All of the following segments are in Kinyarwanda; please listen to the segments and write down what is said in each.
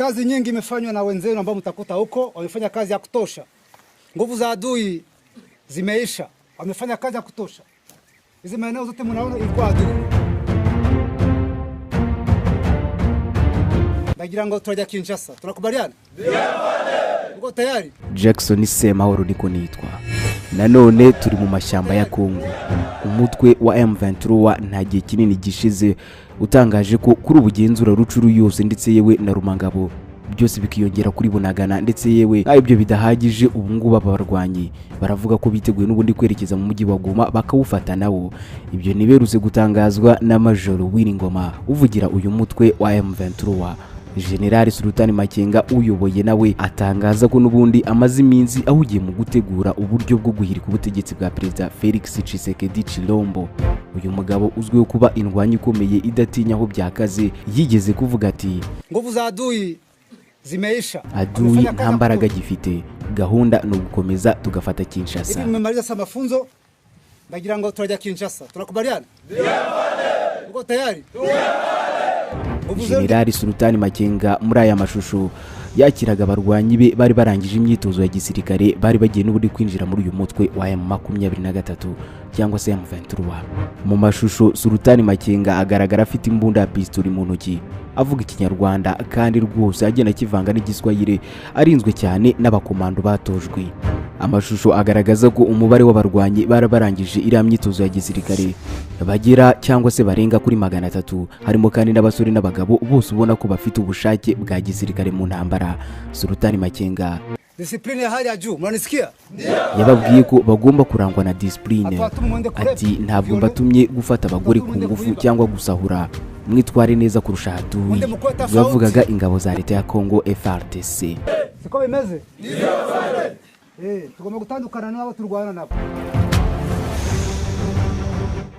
kazi nyingi imefanywa na wenzenu ambao mtakuta huko, wamefanya kazi ya kutosha. Nguvu za adui zimeisha, wamefanya kazi ya kutosha. Hizi maeneo zote mnaona ilikuwa adui. Ndagira ngo turajya Kinshasa. Tunakubaliana? Ndio bwana. Uko tayari? Jackson Semahoro niko nitwa. Nanone turi mu mashyamba ya Kongo. Umutwe wa M23 nta gihe kinini gishize utangaje ko kuri ubugenzura rucuru yose ndetse yewe na Rumangabo byose bikiyongera kuri Bunagana ndetse yewe ibyo bidahagije ubu ngubu abarwanyi baravuga ko biteguye n'ubundi kwerekeza mu mujyi wa Goma bakawufata nawo. Ibyo niberuze gutangazwa na Major Wiringoma uvugira uyu mutwe wa M23. General Sultani Makenga uyoboye nawe atangaza ko nubundi amaze iminsi ahugiye mu gutegura uburyo bwo guhirika ubutegetsi bwa Perezida Felix Tshisekedi Tshilombo. Uyu mugabo uzwiho kuba indwanyi ikomeye idatinya aho byakaze yigeze kuvuga ati nguvu za adui zimeisha, adui nta mbaraga gifite, gahunda no gukomeza tugafata Kinshasa. Hivi mmemaliza sa mafunzo, ndagira ngo turajya Kinshasa. Tunakubaliana? Ndio bwana. Uko tayari? Ndio bwana. General Sultani Makenga muri aya mashusho yakiraga abarwanyi be bari barangije imyitozo ya gisirikare bari bagiye n'ubudi kwinjira muri uyu mutwe wa M23 cyangwa se M23. Mu mashusho Sultani Makenga agaragara afite imbunda ya pistoli mu ntoki avuga ikinyarwanda kandi rwose agenda kivanga n'igiswahili arinzwe cyane n'abakomando batojwe. Amashusho agaragaza ko umubare w'abarwanyi barabarangije iriya myitozo ya gisirikare bagera cyangwa se barenga kuri 300, harimo kandi n'abasore n'abagabo bose ubona ko bafite ubushake bwa gisirikare mu ntambara. Sultani Makenga discipline ya hali ya juu, mwanisikia? Yababwiye ko bagomba kurangwa na discipline. Ati ntabwo mbatumye gufata abagore ku ngufu cyangwa gusahura, mwitware neza kurusha adui. Yavugaga ingabo za leta ya Kongo FARDC. Siko bimeze? Tugomba gutandukana n'abo turwana nabo.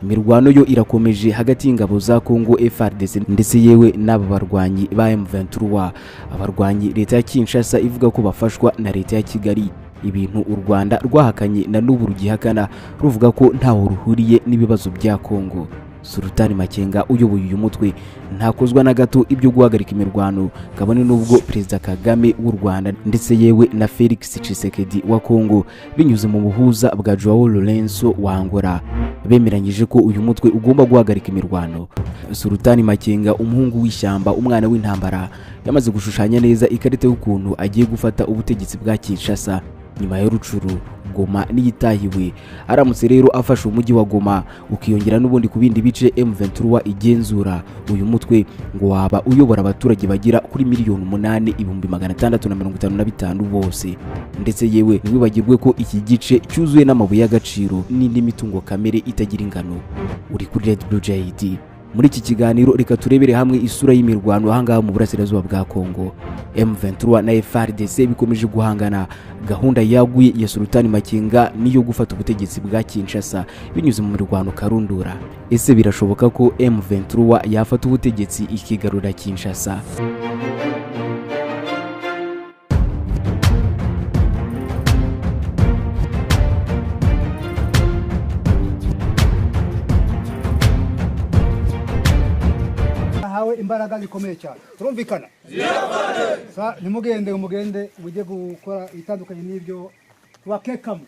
Imirwano yo irakomeje hagati y'ingabo za Kongo FARDC ndetse yewe n'aba barwanyi ba M23. Abarwanyi leta ya Kinshasa ivuga ko bafashwa na leta ya Kigali, ibintu u Rwanda rwahakanye na n'ubu rugihakana ruvuga ko ntaho ruhuriye n'ibibazo bya Kongo. Sultani Makenga uyoboye uyu mutwe ntakozwa na gato ibyo guhagarika imirwano, kabone n'ubwo Perezida Kagame w'u Rwanda ndetse yewe na Felix Tshisekedi wa Kongo binyuze mu buhuza bwa Joao Lourenço wa Angola bemeranyije ko uyu mutwe ugomba guhagarika imirwano. Sultani Makenga umuhungu w'ishyamba, umwana w'intambara, yamaze gushushanya neza ikarita y'ukuntu agiye gufata ubutegetsi bwa Kinshasa nyuma ya Rucuru, Goma n'iyitahiwe. Aramutse rero afashe umujyi wa Goma ukiyongera n'ubundi ku bindi bice M23 igenzura, uyu mutwe ngo waba uyobora abaturage bagira kuri 8,655 bose. Ndetse yewe ntiwibagirwe ko iki gice cyuzuye n'amabuye y'agaciro n'indi mitungo kamere itagira ingano. Uri kuri Red Blue JD. Muri iki kiganiro reka turebere hamwe isura y'imirwano ahangaha mu burasirazuba bwa Kongo. M23 na FARDC bikomeje guhangana. Gahunda yaguye ya Sultani Makenga niyo gufata ubutegetsi bwa Kinshasa binyuze mu mirwano karundura. Ese birashoboka ko M23 yafata ubutegetsi ikigarura Kinshasa? Imbaraga zikomeye cyane. Turumvikana? Sa nimugende ujye gukora itandukanye n'ibyo wakekamo.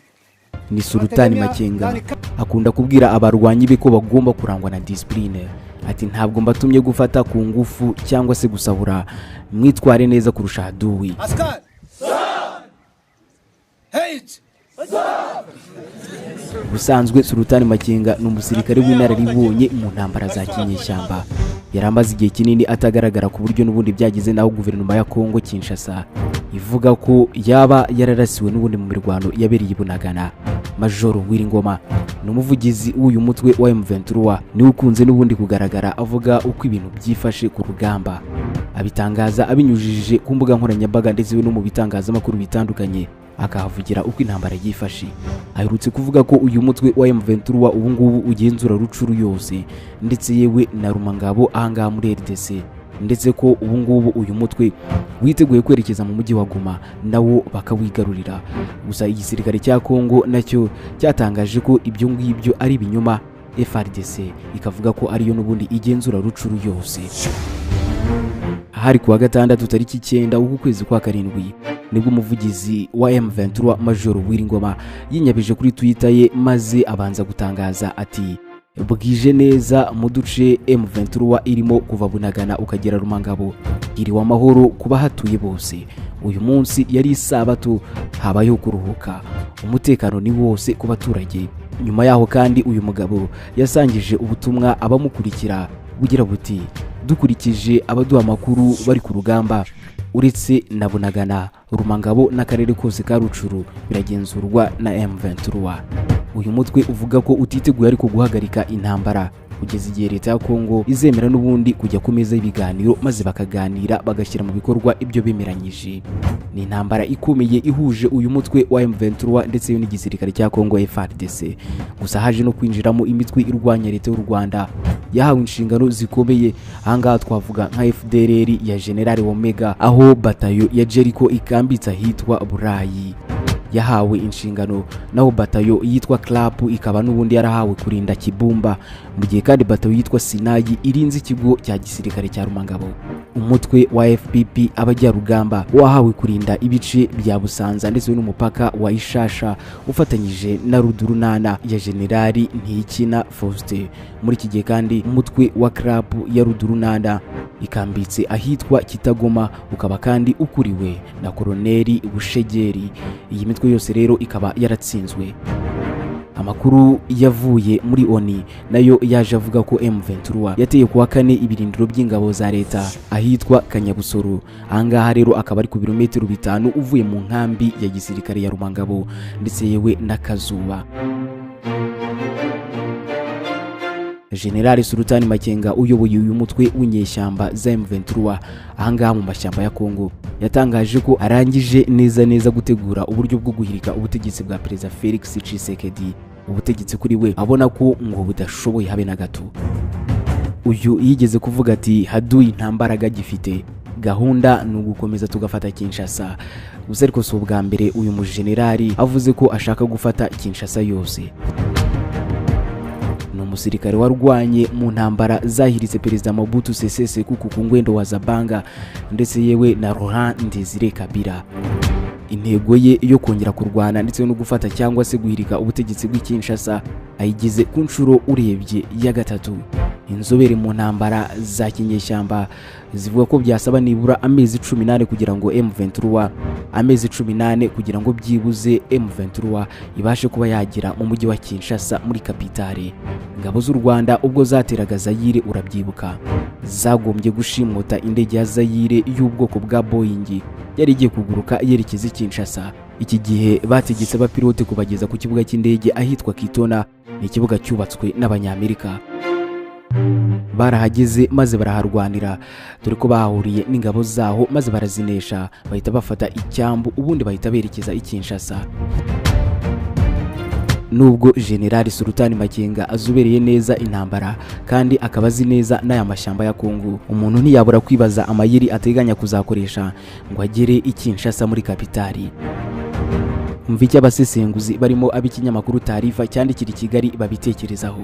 Ni Sultani Makenga akunda kubwira abarwanyi be ko bagomba kurangwa na discipline. Ati ntabwo mbatumye gufata ku ngufu cyangwa se gusahura, mwitware neza kurusha adui. Askari! Hate! Busanzwe Sultani Makenga ni umusirikare w'inararibonye mu ntambara za kinyeshyamba. Yaramaze igihe kinini atagaragara ku buryo n'ubundi byagize naho guverinoma ya Kongo Kinshasa ivuga ko yaba yararasiwe n'ubundi mu mirwano yabereye Bunagana. Major Wiringoma ni umuvugizi w'uyu mutwe wa M23, niwe ukunze n'ubundi kugaragara avuga uko ibintu byifashe ku rugamba. Abitangaza abinyujije ku mbuga nkoranyambaga ndetse no mu bitangazamakuru bitandukanye, akahavugira uko intambara yifashe. Aherutse kuvuga ko uyu mutwe wa M23 ubu ngubu ugenzura Rucuru yose ndetse yewe na Rumangabo ahangaha muri RDC, ndetse ko ubu ngubu uyu mutwe witeguye kwerekeza mu mujyi wa Goma nawo bakawigarurira. Gusa igisirikare cya Kongo nacyo cyatangaje ko ibyo ngibyo ari ibinyoma. FARDC ikavuga ko ariyo n'ubundi igenzura Rucuru yose. hari kuwa gatandatu tariki 9 uku kwezi kwa karindwi nibwo umuvugizi wa M23 Major Wiringoma yinyabije kuri Twitter ye maze abanza gutangaza ati bwije neza mu duce M23 irimo kuva Bunagana ukagera Rumangabo iriwa amahoro kuba hatuye bose. Uyu munsi yari isabato habayeho kuruhuka, umutekano ni wose ku baturage. Nyuma yaho kandi uyu mugabo yasangije ubutumwa abamukurikira bugira buti dukurikije abaduha amakuru bari ku rugamba uretse na Bunagana, Rumangabo n'akarere kose ka Rucuru biragenzurwa na M23. Uyu mutwe uvuga ko utiteguye ariko guhagarika intambara kugeza igihe leta ya Kongo izemera n'ubundi kujya ku meza y'ibiganiro maze bakaganira bagashyira mu bikorwa ibyo bemeranyije. Ni intambara ikomeye ihuje uyu mutwe wa M23 ndetse n'igisirikare cya Kongo FARDC. Gusa haje no kwinjiramo imitwe irwanya leta y'u Rwanda yahawe inshingano zikomeye. Ahangaha twavuga nka FDLR ya General Omega, aho batayo ya Jericho ikambitse ahitwa Burayi yahawe inshingano, naho batayo yitwa Clap ikaba n'ubundi yarahawe kurinda Kibumba, mu gihe kandi batayo yitwa Sinayi irinze ikigo cya gisirikare cya Rumangabo. Umutwe wa FPP abajyarugamba wahawe kurinda ibice bya Busanza ndetse n'umupaka wa Ishasha ufatanyije na Rudurunana ya Generali Ntikina Faustin. Muri iki gihe kandi umutwe wa Clap ya Rudurunana ikambitse ahitwa Kitagoma, ukaba kandi ukuriwe na Koloneli Bushegeri. Iyi mitwe yose rero ikaba yaratsinzwe. Amakuru yavuye muri ONU nayo yaje avuga ko M23 yateye kuwa 4 ibirindiro by'ingabo za leta ahitwa Kanyabusoro. Ahangaha rero akaba ari ku birometero 5 uvuye mu nkambi ya gisirikare ya Rumangabo ndetse yewe na Kazuba. General Sultani Makenga uyoboye uyu mutwe w'inyeshyamba za M23 ahangaha mu mashyamba ya Kongo yatangaje ko arangije neza gutegura uburyo bwo guhirika ubutegetsi bwa Perezida Felix Tshisekedi. Ubutegetsi kuri we abona ko ngo budashoboye habe na gato. Uyu yigeze kuvuga ati haduyi nta mbaraga gifite, gahunda ni ugukomeza tugafata Kinshasa. Gusa ariko si ubwa mbere uyu mujenerali avuze ko ashaka gufata Kinshasa yose. Umusirikare warwanye mu ntambara zahiritse Perezida Mobutu Sese Seko ku ngwendo wa Zabanga ndetse yewe na Laurent Desire Kabila. Intego ye yo kongera kurwana ndetse no gufata cyangwa se guhirika ubutegetsi bw'Kinshasa ayigize ku nshuro urebye ya gatatu. Inzobere mu ntambara za kinyeshyamba zivuga ko byasaba nibura amezi 18 kugira ngo M23 amezi 18 kugira ngo byibuze M23 ibashe kuba yagira mu mujyi wa Kinshasa muri kapitale. Ingabo z'u Rwanda ubwo zateraga Zaire urabyibuka zagombye gushimota indege ya Zaire y'ubwoko bwa Boeing yari igiye kuguruka yerekeza Kinshasa. Iki gihe bategetse abapilote kubageza ku kibuga cy'indege ahitwa Kitona, ni ikibuga cyubatswe n'Abanyamerika. Barahageze maze baraharwanira, dore ko bahuriye n'ingabo zaho maze barazinesha, bahita bafata icyambu ubundi bahita berekeza i Kinshasa. Nubwo General Sultani Makenga azubereye neza intambara kandi akaba azi neza n'aya mashyamba ya Kongo, umuntu ntiyabura kwibaza amayeri ateganya kuzakoresha ngo agere i Kinshasa muri kapitali. Mviki abasesenguzi barimo abikinyamakuru Tarifa cyandikira Kigali babitekerezaho.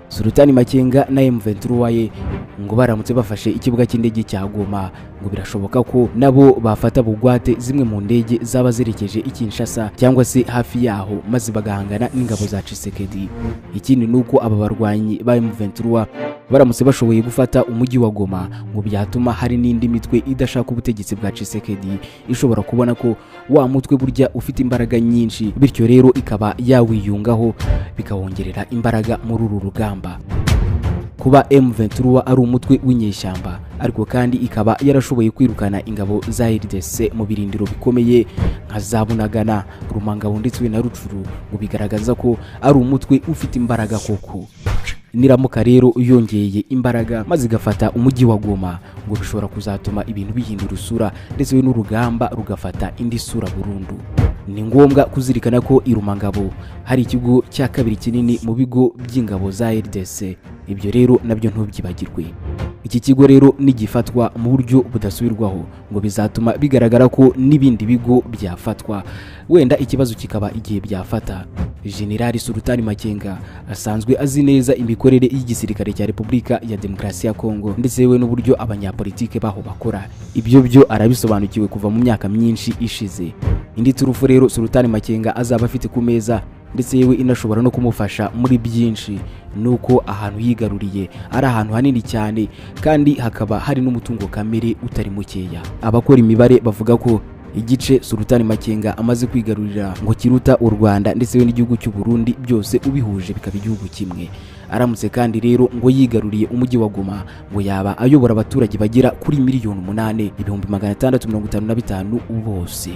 Sultani Makenga na M23 ye ngo baramutse bafashe ikibuga cy'indege cya Goma ngo birashoboka ko nabo bafata bugwate zimwe mu ndege zaba zerekeje i Kinshasa cyangwa se hafi yaho maze bagahangana n'ingabo za Tshisekedi. Ikindi nuko aba barwanyi ba M23 baramutse bashoboye gufata umujyi wa Goma ngo byatuma hari n'indi mitwe idashaka ubutegetsi bwa Tshisekedi ishobora kubona ko wa mutwe burya ufite imbaraga nyinshi, bityo rero ikaba yawiyungaho bikawongerera imbaraga muri uru rugamba. Kuba M23 ari umutwe w'inyeshyamba ariko kandi ikaba yarashoboye kwirukana ingabo za RDC mu birindiro bikomeye nka Zabunagana, Rumangabo ndetse na Rucuru, ngo bigaragaza ko ari umutwe ufite imbaraga koko. Niramuka rero yongeye imbaraga maze igafata umujyi wa Goma ngo bishobora kuzatuma ibintu bihindura isura ndetse n'urugamba rugafata indi sura burundu. ni ngombwa kuzirikana ko i Rumangabo hari ikigo cya kabiri kinini mu bigo by'ingabo za RDC. Ibyo rero nabyo ntubyibagirwe. Iki kigo rero nigifatwa mu buryo budasubirwaho ngo bizatuma bigaragara ko n'ibindi bigo byafatwa, wenda ikibazo kikaba igihe byafata. General Sultani Makenga asanzwe azi neza imikorere y'igisirikare cya Repubulika ya Demokarasi ya Kongo ndetse we n'uburyo abanyapolitike baho bakora. Ibyo byo arabisobanukiwe kuva mu myaka myinshi ishize. Indi turufu rero Sultani Makenga azaba afite ku meza ndetse yewe inashobora no kumufasha muri byinshi, nuko ahantu yigaruriye ari ahantu hanini cyane kandi hakaba hari n'umutungo kamere utari mukeya. Abakora imibare bavuga ko igice Sultani Makenga amaze kwigarurira ngo kiruta u Rwanda ndetse n'igihugu cy'u Burundi byose ubihuje bikaba igihugu kimwe. Aramutse kandi rero ngo yigaruriye umujyi wa Goma ngo yaba ayobora abaturage bagera kuri 8,655,000 bose.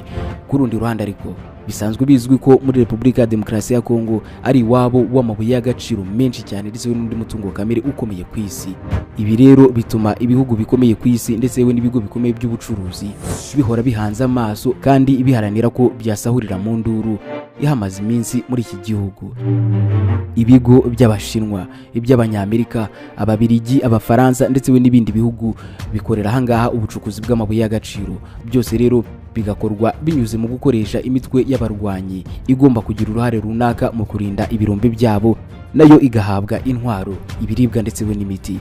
Ku rundi ruhande ariko bisanzwe bizwi ko muri Repubulika ya Demokarasi ya Kongo ari iwabo w'amabuye y'agaciro menshi cyane ndetse n'undi mutungo kamere ukomeye ku isi. Ibi rero bituma ibihugu bikomeye ku isi ndetse n'ibigo bikomeye by'ubucuruzi bihora bihanze amaso kandi biharanira ko byasahurira mu nduru ihamaze iminsi muri iki gihugu. Ibigo by'Abashinwa, iby'Abanyamerika, Ababiligi, Abafaransa ndetse n'ibindi bihugu bikorera ahangaha ubucukuzi bw'amabuye y'agaciro. Byose rero bigakorwa binyuze mu gukoresha imitwe y'abarwanyi igomba kugira uruhare runaka mu kurinda ibirombe byabo, nayo igahabwa intwaro, ibiribwa ndetse n'imiti.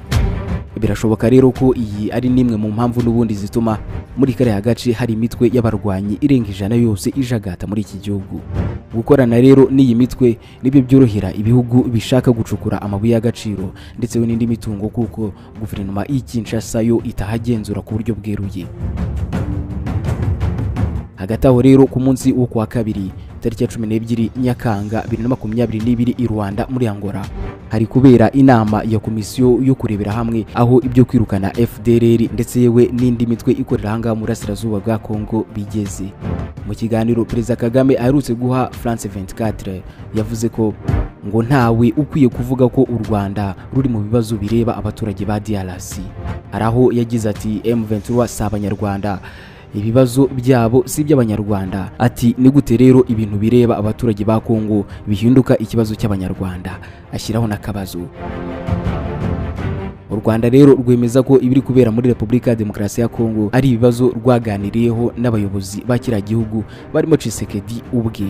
Birashoboka rero ko iyi ari nimwe mu mpamvu n'ubundi zituma muri kariya gace hari imitwe y'abarwanyi irenga 100 yose ijagata muri iki gihugu. Gukorana rero n'iyi mitwe nibyo byorohera ibihugu bishaka gucukura amabuye y'agaciro ndetse n'indi mitungo, kuko guverinoma y'Kinshasa yo itahagenzura ku buryo bweruye. Hagati aho rero ku munsi wo kwa kabiri tariki ya 12 Nyakanga 2022 i Rwanda muri Angola hari kubera inama ya komisiyo yo kurebera hamwe aho ibyo kwirukana FDLR ndetse yewe n'indi mitwe ikorera hanga mu Burasirazuba bwa Kongo bigeze. Mu kiganiro Perezida Kagame aherutse guha France 24 yavuze ko ngo ntawe ukwiye kuvuga ko u Rwanda ruri mu bibazo bireba abaturage ba DRC. Araho yagize ati M23 si Abanyarwanda, ibibazo byabo si by'Abanyarwanda. Ati ni gute rero ibintu bireba abaturage ba Kongo bihinduka ikibazo cy'Abanyarwanda? Ashyiraho n'akabazo. U Rwanda rero rwemeza ko ibiri kubera muri Repubulika ya Demokarasi ya Kongo ari ibibazo rwaganiriyeho n'abayobozi ba kiriya gihugu barimo Tshisekedi ubwe.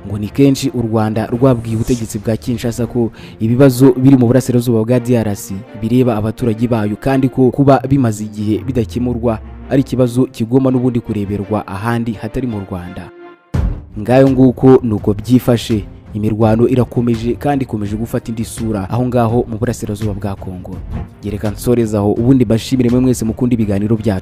Ngo ni kenshi u Rwanda rwabwiye ubutegetsi bwa Kinshasa ko ibibazo biri mu Burasirazuba bwa DRC bireba abaturage bayo kandi ko kuba bimaze igihe bidakemurwa ari ikibazo kigomba n'ubundi kureberwa ahandi hatari mu Rwanda. Ngayo nguko nuko byifashe. Imirwano irakomeje kandi ikomeje gufata indi sura aho ngaho mu Burasirazuba bwa Kongo. Gereka nsorezaho ubundi bashimire mwe mwese mukunda ibiganiro byacu.